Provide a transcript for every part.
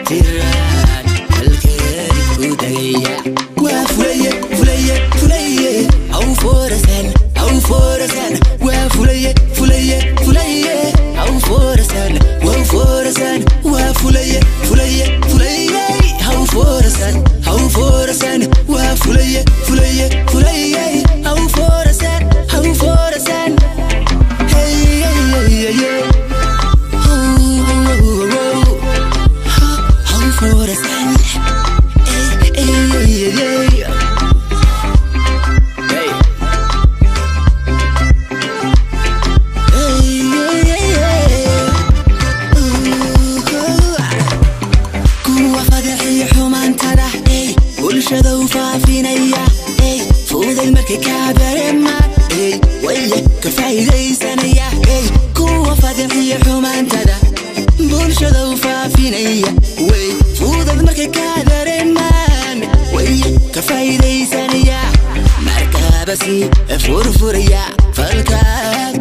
tiraan halkeen ku dagaya waa fulaye aw forasan waa fulaye aw forasan waa fulaye aw forasan waa fulaye aw forasan hey aw forasan bulshada u faafinaya fuuday markay ka dareema waya ka faa'iidaysanaya kuwa fadhiya xumaantada bulshada u faafinaya fuuday markay ka dareemaan waya ka faa'iidaysanaya markaba si furfuraya falka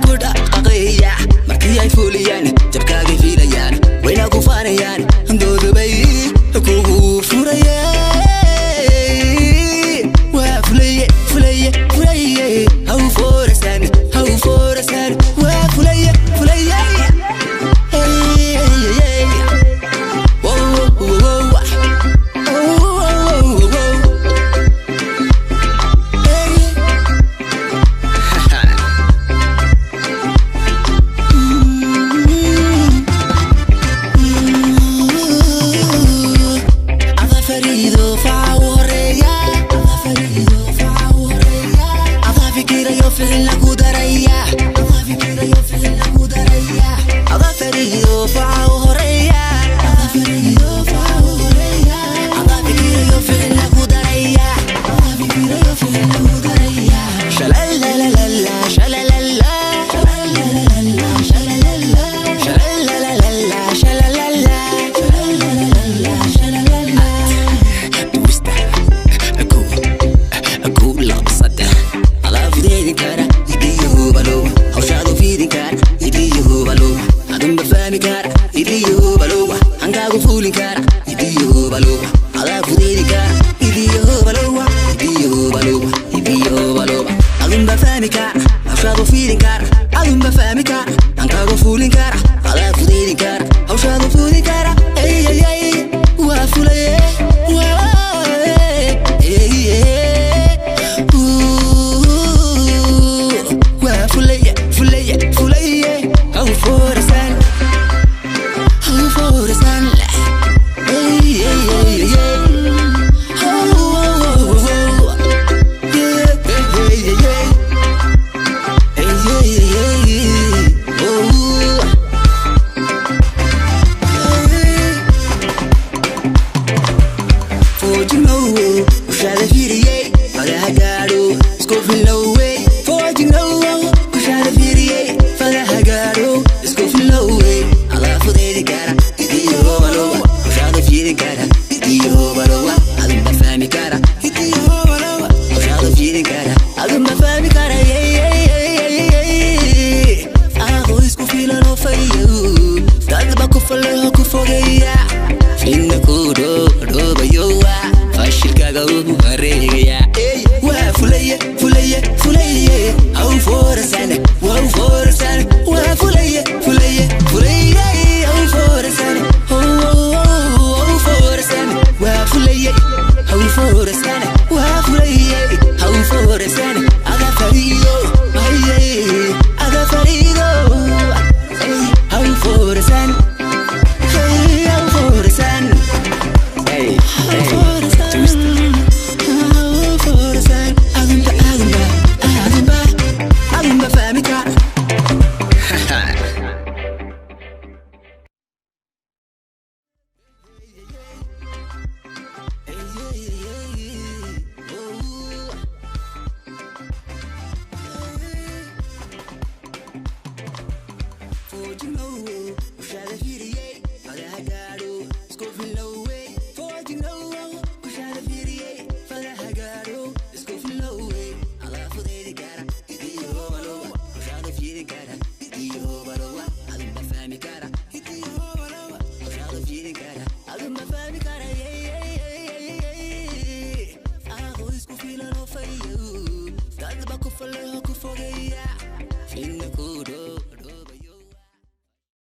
ku dhaqaqaya markii ay fuliyaan jabkaaga fiilayaan wayna ku faanayaan doodubay kugu furayaan Idii yuhu baluwa, hangaagu fuulin kara